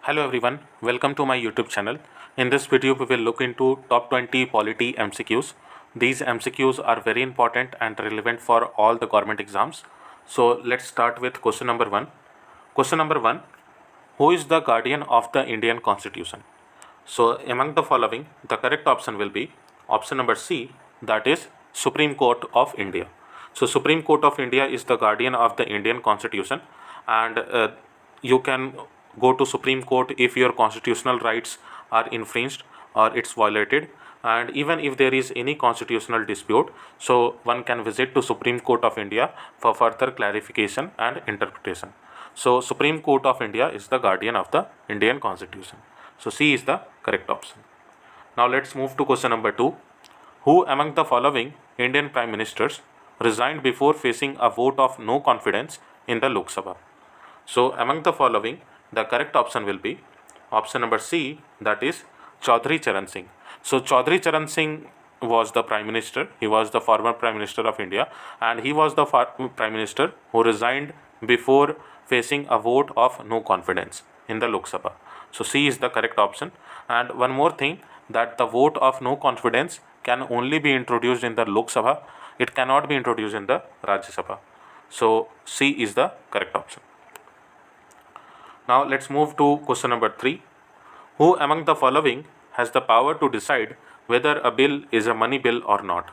Hello everyone, welcome to my YouTube channel. In this video we will look into top 20 polity MCQs. These MCQs are very important and relevant for all the government exams. So let's start with question number 1. Question number 1. Who is the guardian of the Indian Constitution? So among the following, the correct option will be option number C, that is Supreme Court of India. So Supreme Court of India is the guardian of the Indian Constitution, and you can go to Supreme Court if your constitutional rights are infringed or it's violated, and even if there is any constitutional dispute, so one can visit to Supreme Court of India for further clarification and interpretation. So Supreme Court of India is the guardian of the Indian Constitution. So C is the correct option. Now let's move to question number 2. Who among the following Indian Prime Ministers resigned before facing a vote of no confidence in the Lok Sabha? So among the following, the correct option will be option number C, that is Chaudhry Charan Singh. So Chaudhry Charan Singh was the Prime Minister. He was the former Prime Minister of India, and he was the Prime Minister who resigned before facing a vote of no confidence in the Lok Sabha. So C is the correct option. And one more thing, that the vote of no confidence can only be introduced in the Lok Sabha. It cannot be introduced in the Rajya Sabha. So C is the correct option. Now let's move to question number 3. Who among the following has the power to decide whether a bill is a money bill or not?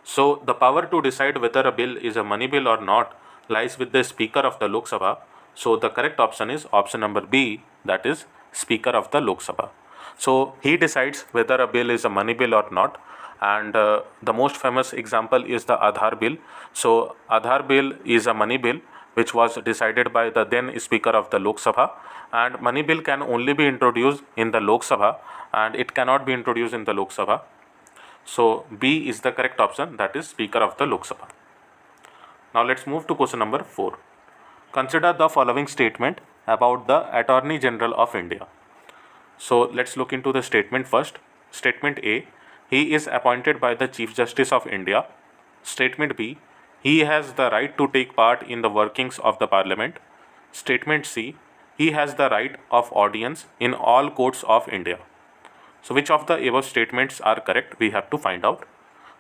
So the power to decide whether a bill is a money bill or not lies with the Speaker of the Lok Sabha. So the correct option is option number B, that is Speaker of the Lok Sabha. So he decides whether a bill is a money bill or not, and the most famous example is the Aadhaar bill. So Aadhaar bill is a money bill which was decided by the then Speaker of the Lok Sabha, and money bill can only be introduced in the Lok Sabha and it cannot be introduced in the Lok Sabha. So B is the correct option, that is Speaker of the Lok Sabha. Now let's move to question number 4. Consider the following statement about the Attorney General of India. So let's look into the statement first. Statement A, he is appointed by the Chief Justice of India. Statement B, he has the right to take part in the workings of the Parliament. Statement C, he has the right of audience in all courts of India. So which of the above statements are correct? We have to find out.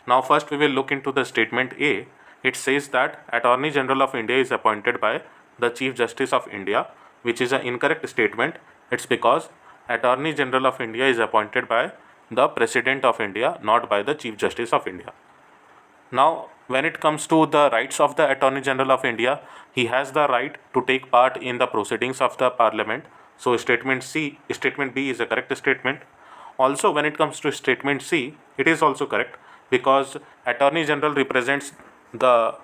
Now first we will look into the statement A. It says that Attorney General of India is appointed by the Chief Justice of India, which is an incorrect statement. It's because Attorney General of India is appointed by the President of India, not by the Chief Justice of India. Now, when it comes to the rights of the Attorney General of India, he has the right to take part in the proceedings of the Parliament. So statement B is a correct statement. Also, when it comes to statement C, it is also correct because Attorney General represents the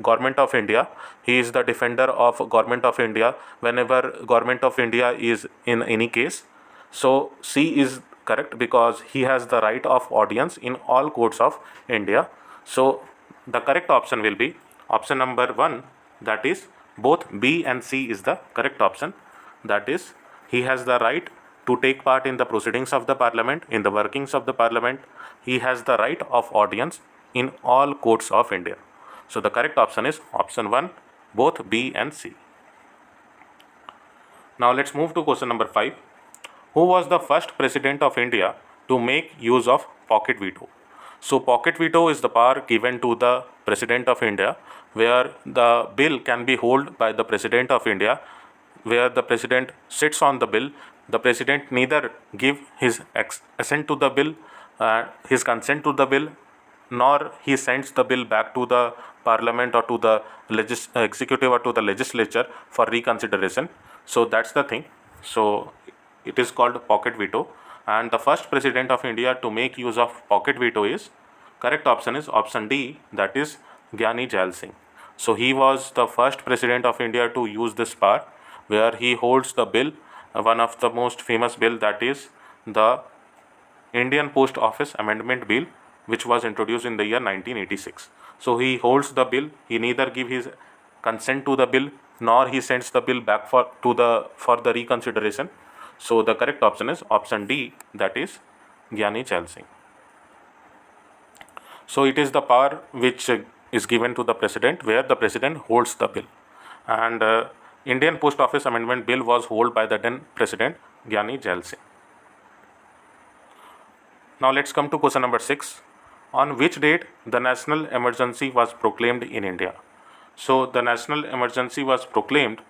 Government of India. He is the defender of Government of India whenever Government of India is in any case. So C is correct because he has the right of audience in all courts of India. So the correct option will be option number 1, that is both B and C is the correct option. That is, he has the right to take part in the proceedings of the Parliament, in the workings of the Parliament. He has the right of audience in all courts of India. So the correct option is option 1, both B and C. Now let's move to question number 5. Who was the first President of India to make use of pocket veto? So pocket veto is the power given to the President of India, where the bill can be held by the President of India, where the President sits on the bill. The President neither give his assent to the bill, his consent to the bill, nor he sends the bill back to the Parliament or to the executive or to the legislature for reconsideration. So that's the thing. So it is called pocket veto. And the first President of India to make use of pocket veto is, correct option is option D, that is Gyani Jail Singh. So he was the first President of India to use this power, where he holds the bill, one of the most famous bill, that is the Indian Post Office Amendment Bill, which was introduced in the year 1986. So he holds the bill. He neither give his consent to the bill nor he sends the bill back for the reconsideration. So the correct option is option D, that is Gyani Jail Singh. So it is the power which is given to the President, where the President holds the bill. And Indian Post Office Amendment Bill was held by the then President Giani gel Singh. Now let's come to question number 6. On which date the national emergency was proclaimed in India? So the national emergency was proclaimed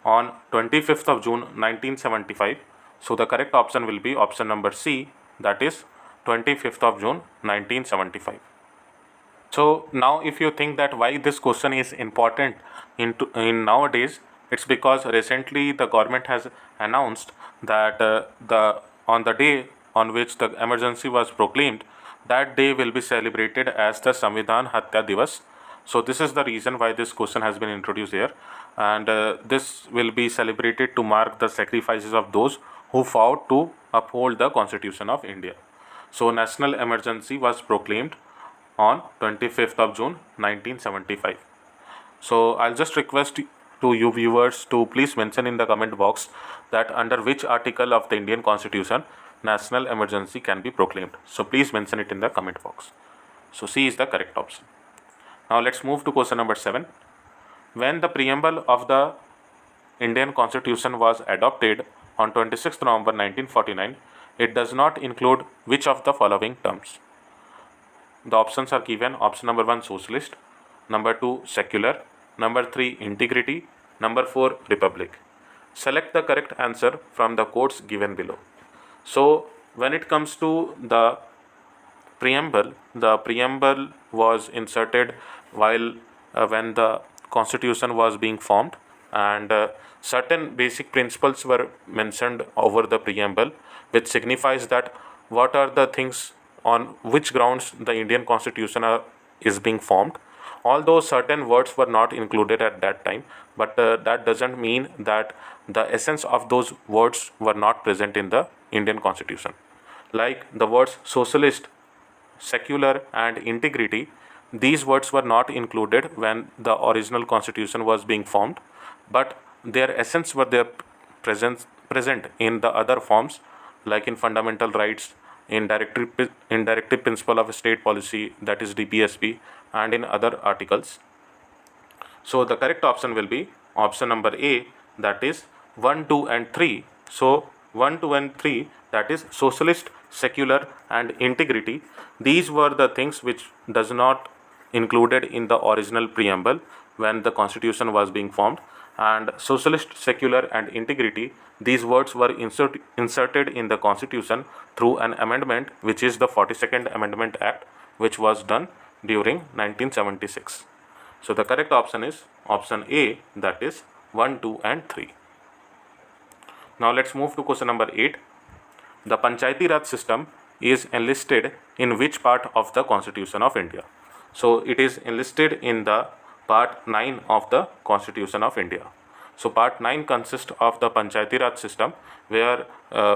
on 25th of June 1975. So the correct option will be option number C, that is 25th of June 1975. So now if you think that why this question is important in nowadays, it's because recently the government has announced that on the day on which the emergency was proclaimed, that day will be celebrated as the Samvidhan Hatya Divas. So this is the reason why this question has been introduced here, and this will be celebrated to mark the sacrifices of those who fought to uphold the Constitution of India. So national emergency was proclaimed on 25th of June 1975. So I'll just request to you viewers to please mention in the comment box that under which article of the Indian Constitution national emergency can be proclaimed. So please mention it in the comment box. So C is the correct option. Now let's move to question number 7. When the preamble of the Indian Constitution was adopted on 26th November 1949, it does not include which of the following terms? The options are given. Option number 1 socialist, number 2 secular, number 3 integrity, number 4 republic. Select the correct answer from the quotes given below. So when it comes to the preamble was inserted while when the constitution was being formed, and certain basic principles were mentioned over the preamble, which signifies that what are the things on which grounds the Indian Constitution is being formed. Although certain words were not included at that time, but that doesn't mean that the essence of those words were not present in the Indian Constitution. Like the words socialist, secular and integrity, these words were not included when the original constitution was being formed, but their essence were there present in the other forms, like in fundamental rights, in directive principle of state policy, that is DPSP, and in other articles. So the correct option will be option number A, that is 1, 2 and 3. So 1, 2 and 3, that is socialist, secular and integrity, these were the things which does not included in the original preamble when the constitution was being formed. And socialist, secular and integrity, these words were inserted in the constitution through an amendment, which is the 42nd Amendment Act, which was done during 1976. So the correct option is option A, that is 1, 2 and 3. Now let's move to question number 8. The Panchayati Raj system is enlisted in which part of the Constitution of India? So it is enlisted in the part 9 of the Constitution of India. So part 9 consists of the Panchayati Raj system, where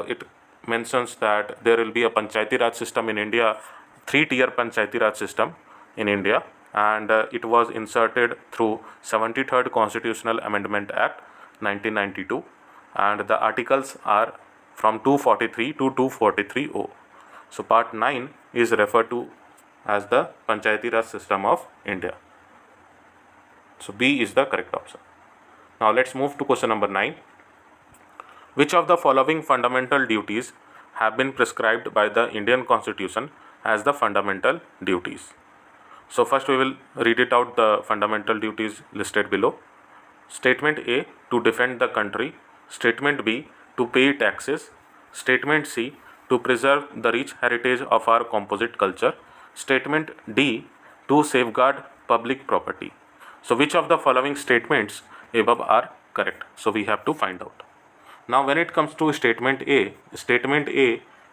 it mentions that there will be a Panchayati Raj system in India, 3-tier Panchayati Raj system in India, and it was inserted through 73rd Constitutional Amendment Act 1992, and the articles are from 243 to 243O. So part 9 is referred to as the Panchayati Raj system of India. So B is the correct option. Now let's move to question number 9. Which of the following fundamental duties have been prescribed by the Indian Constitution as the fundamental duties? So first we will read it out, the fundamental duties listed below. Statement A, to defend the country. Statement B, to pay taxes. Statement C, to preserve the rich heritage of our composite culture. Statement D, to safeguard public property. So which of the following statements above are correct? So we have to find out. Now when it comes to statement A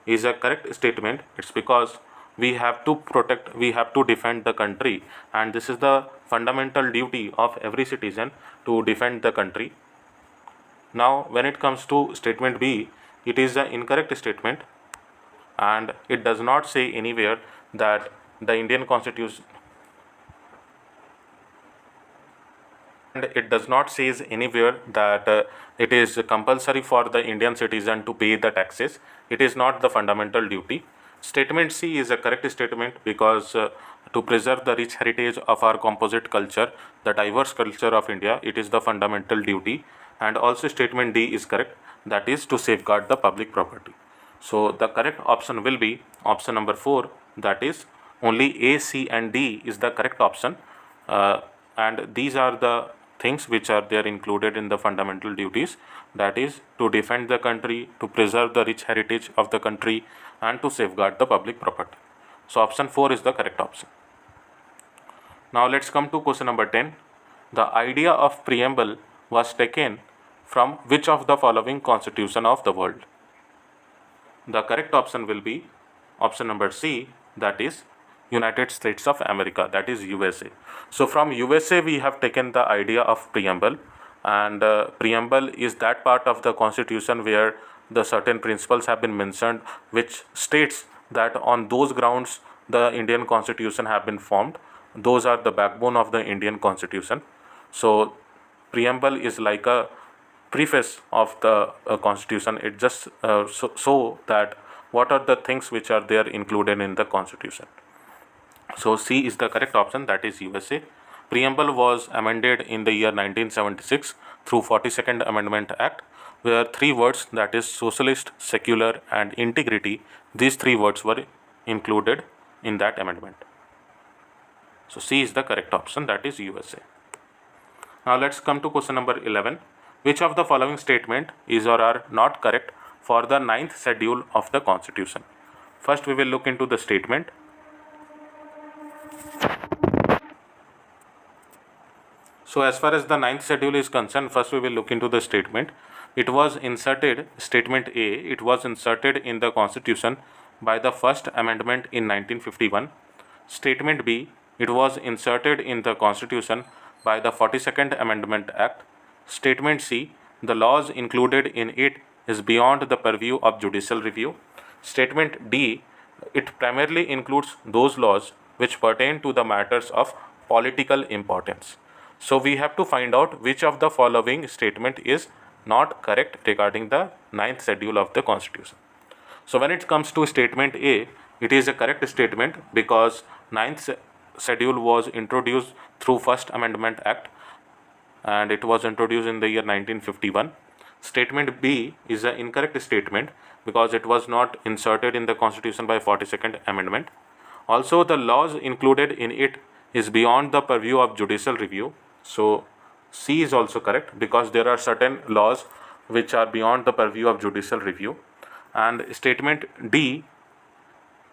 is a correct statement. It's because we have to protect, we have to defend the country, and this is the fundamental duty of every citizen to defend the country. Now when it comes to statement B, it is an incorrect statement, and it does not say anywhere that the Indian Constitution, and it does not says anywhere that it is compulsory for the Indian citizen to pay the taxes. It is not the fundamental duty. Statement C is a correct statement because to preserve the rich heritage of our composite culture, the diverse culture of India, it is the fundamental duty. And also statement D is correct that is to safeguard the public property. So the correct option will be option number 4, that is only A, C and D is the correct option, and these are the things which are there included in the fundamental duties, that is to defend the country, to preserve the rich heritage of the country, and to safeguard the public property. So option 4 is the correct option. Now let's come to question number 10. The idea of preamble was taken from which of the following constitution of the world? The correct option will be option number C, that is United States of America, that is USA. So from USA we have taken the idea of preamble, and preamble is that part of the constitution where the certain principles have been mentioned which states that on those grounds the Indian constitution have been formed. Those are the backbone of the Indian constitution. So preamble is like a preface of the constitution. It just so that what are the things which are there included in the constitution. So C is the correct option, that is USA. Preamble was amended in the year 1976 through 42nd Amendment Act, where 3 words, that is socialist, secular and integrity, these 3 words were included in that amendment. So C is the correct option, that is USA. Now let's come to question number 11. Which of the following statement is or are not correct for the 9th schedule of the Constitution? First we will look into the statement. So as far as the 9th schedule is concerned, first we will look into the statement. It was inserted, statement A, it was inserted in the Constitution by the first amendment in 1951. Statement B, it was inserted in the Constitution by the 42nd Amendment Act. Statement C, the laws included in it is beyond the purview of judicial review. Statement D, it primarily includes those laws which pertain to the matters of political importance. So we have to find out which of the following statement is not correct regarding the 9th schedule of the Constitution. So when it comes to statement A, it is a correct statement because 9th schedule was introduced through First Amendment Act, and it was introduced in the year 1951. Statement B is an incorrect statement because it was not inserted in the Constitution by 42nd Amendment. Also, the laws included in it is beyond the purview of judicial review. So C is also correct because there are certain laws which are beyond the purview of judicial review. And statement D,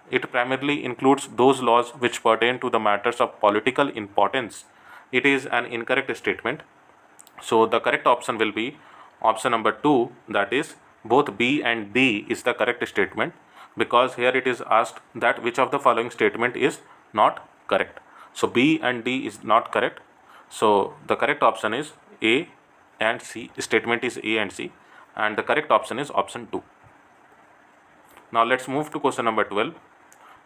it primarily includes those laws which pertain to the matters of political importance. It is an incorrect statement. So the correct option will be option number 2, that is both B and D is the correct statement, because here it is asked that which of the following statement is not correct. So B and D is not correct. So the correct option is A and C. Statement is A and C, and the correct option is option 2. Now let's move to question number 12.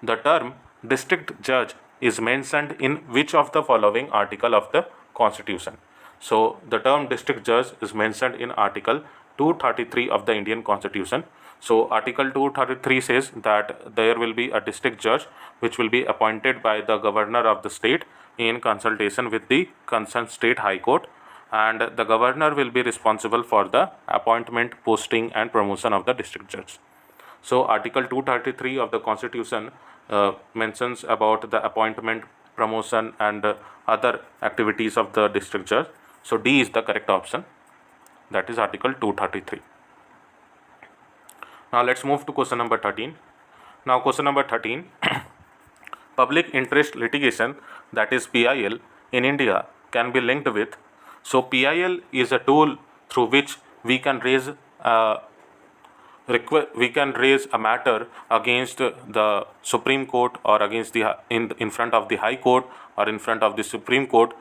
The term district judge is mentioned in which of the following article of the Constitution? So the term district judge is mentioned in Article 233 of the Indian Constitution. So Article 233 says that there will be a district judge which will be appointed by the governor of the state in consultation with the concerned state high court, and the governor will be responsible for the appointment, posting and promotion of the district judge. So Article 233 of the Constitution mentions about the appointment, promotion and other activities of the district judge. So D is the correct option, that is Article 233. Now let's move to question number 13. Now question number 13. Public interest litigation, that is PIL, in India can be linked with. So PIL is a tool through which we can raise a matter against the Supreme Court or against the in front of the High Court or in front of the Supreme Court,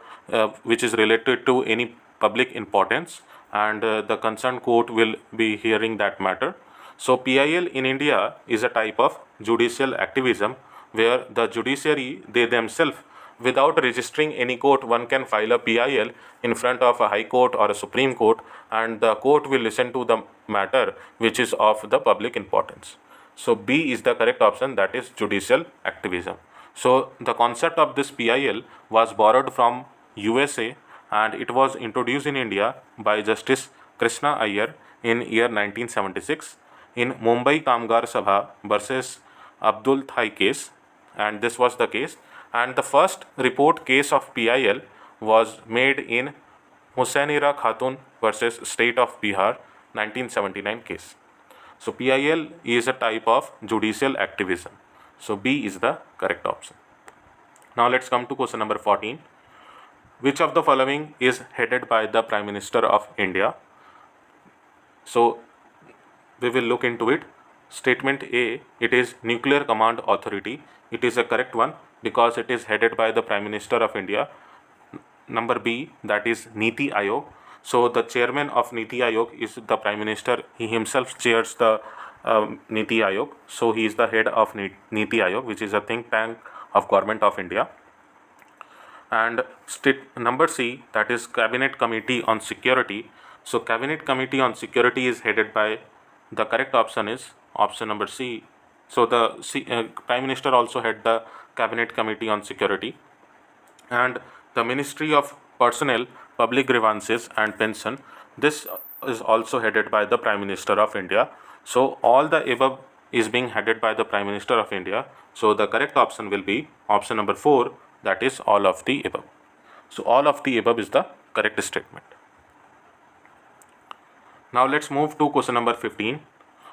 which is related to any public importance, and the concerned court will be hearing that matter. So PIL in India is a type of judicial activism where the judiciary, they themselves, without registering any court, one can file a PIL in front of a High Court or a Supreme Court, and the court will listen to the matter which is of the public importance. So B is the correct option, that is judicial activism. So the concept of this PIL was borrowed from USA and it was introduced in India by Justice Krishna Iyer in year 1976 in Mumbai Kamgar Sabha versus Abdul Thai case, and this was the case. And the first report case of PIL was made in Husainira Khatun versus State of Bihar 1979 case. So PIL is a type of judicial activism. So B is the correct option. Now let's come to question number 14. Which of the following is headed by the Prime Minister of India? So we will look into it. Statement A, it is Nuclear Command Authority. It is a correct one because it is headed by the Prime Minister of India. Number B, that is Niti Aayog. So the chairman of Niti Aayog is the Prime Minister. He himself chairs the Niti Aayog. So he is the head of Niti Aayog, which is a think tank of Government of India. And number C, that is Cabinet Committee on Security. So Cabinet Committee on Security is headed by, the correct option is option number C. So the Prime Minister also had the Cabinet Committee on Security. And the Ministry of Personnel, Public Grievances and Pension, this is also headed by the Prime Minister of India. So all the above is being headed by the Prime Minister of India. So the correct option will be option number 4, that is all of the above. So all of the above is the correct statement. Now let's move to question number 15.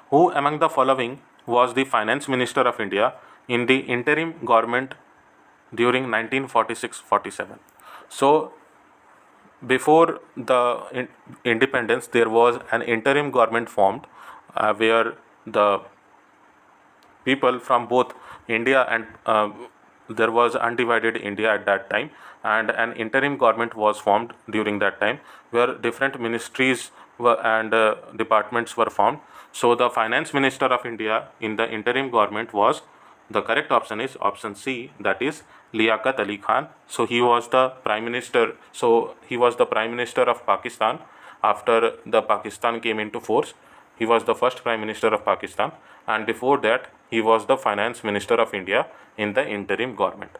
Who among the following was the Finance Minister of India in the interim government during 1946-47? So before the independence, there was an interim government formed where the people from both India and there was undivided India at that time, and an interim government was formed during that time where different ministries and departments were formed. So the Finance Minister of India in the interim government was, the correct option is option C, that is Liaquat Ali Khan. So he was the Prime Minister. So he was the Prime Minister of Pakistan after the Pakistan came into force. He was the first Prime Minister of Pakistan, and before that he was the Finance Minister of India in the interim government,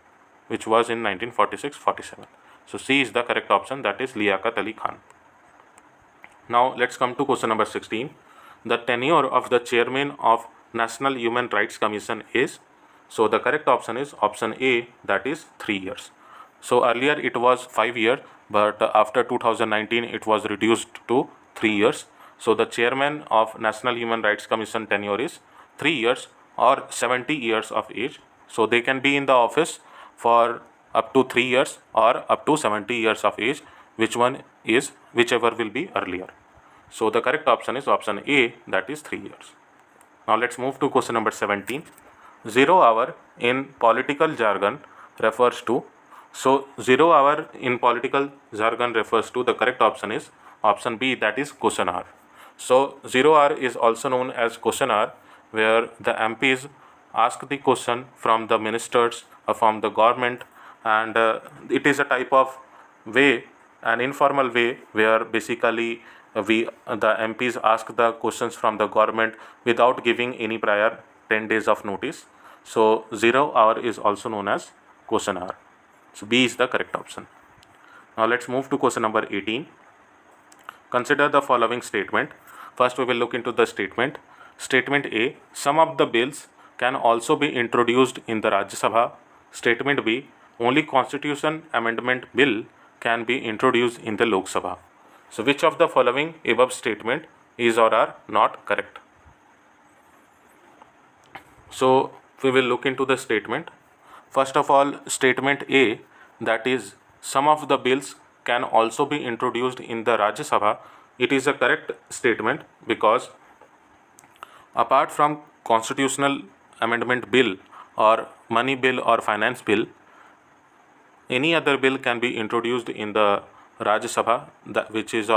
which was in 1946-47. So C is the correct option, that is Liaquat Ali Khan. Now let's come to question number 16. The tenure of the chairman of National Human Rights Commission is, so the correct option is option A, that is 3 years. So earlier it was 5 years, but after 2019 it was reduced to 3 years. So the chairman of National Human Rights Commission tenure is 3 years or 70 years of age. So they can be in the office for up to 3 years or up to 70 years of age, whichever will be earlier. So the correct option is option A, that is 3 years. Now let's move to question number 17. 0 hour in political jargon refers to, so 0 hour in political jargon refers to, the correct option is option B, that is question hour. So 0 hour is also known as question hour, where the MPs ask the question from the ministers or from the government, and it is a type of way, an informal way, where basically the MPs ask the questions from the government without giving any prior 10 days of notice. So 0 hour is also known as question hour. So B is the correct option. Now let's move to question number 18. Consider the following statement. First we will look into the statement. Statement A, some of the bills can also be introduced in the Rajya Sabha. Statement B, only Constitution Amendment Bill can be introduced in the Lok Sabha. So which of the following above statement is or are not correct? So we will look into the statement. First of all, statement A, that is some of the bills can also be introduced in the Rajya Sabha. It is a correct statement because apart from Constitutional Amendment Bill or Money Bill or Finance Bill, any other bill can be introduced in the Rajya Sabha, which is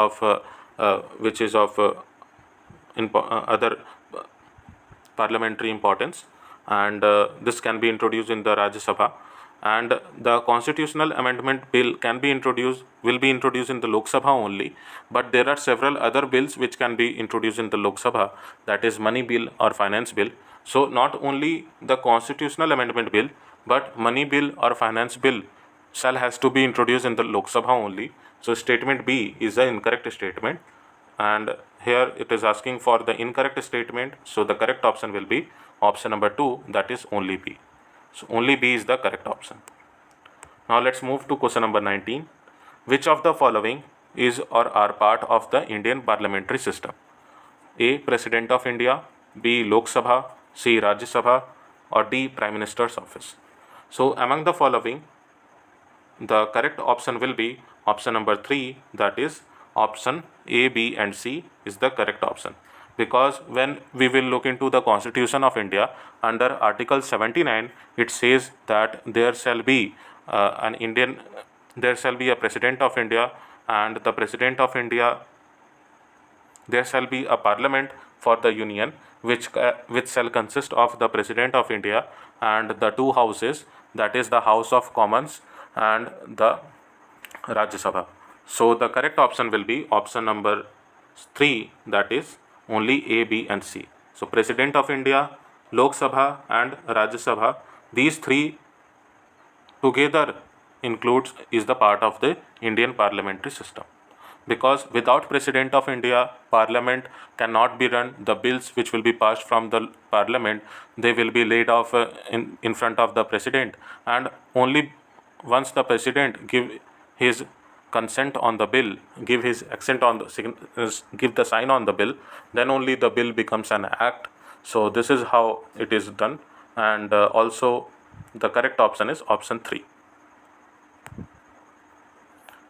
of other parliamentary importance, and this can be introduced in the Rajya Sabha. And the Constitutional Amendment Bill will be introduced in the Lok Sabha only, but there are several other bills which can be introduced in the Lok Sabha, that is Money Bill or Finance Bill. So not only the Constitutional Amendment Bill, but Money Bill or Finance Bill has to be introduced in the Lok Sabha only. So statement B is the incorrect statement, and here it is asking for the incorrect statement, so the correct option will be option number 2, that is only B. So only B is the correct option. Now let's move to question number 19. Which of the following is or are part of the Indian parliamentary system? A. President of India, B. Lok Sabha, C. Rajya Sabha, or D. Prime Minister's office. So among the following, the correct option will be option number 3, that is option A, B and C is the correct option. Because when we will look into the Constitution of India, under Article 79, it says that there shall be there shall be a President of India, and the President of India, there shall be a parliament for the union which shall consist of the President of India and the two houses, that is the House of Commons and the Rajya Sabha. So the correct option will be option number 3, that is only A, B and C. So President of India, Lok Sabha and Rajya Sabha, these three together is the part of the Indian parliamentary system. Because without President of India, Parliament cannot be run. The bills which will be passed from the Parliament, they will be laid off in front of the President, and only once the President give his consent on the bill, give his accent on the give the sign on the bill, then only the bill becomes an act. So this is how it is done, and also the correct option is option 3.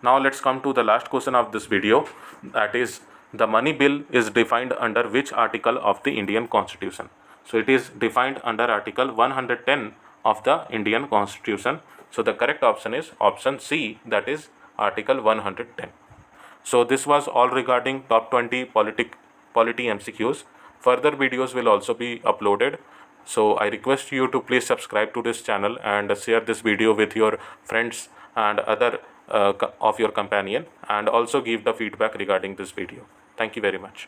Now let's come to the last question of this video, that is the money bill is defined under which article of the Indian Constitution? So it is defined under Article 110 of the Indian Constitution. So the correct option is option C, that is Article 110. So this was all regarding top 20 polity MCQs. Further videos will also be uploaded. So I request you to please subscribe to this channel and share this video with your friends and other of your companion, and also give the feedback regarding this video. Thank you very much.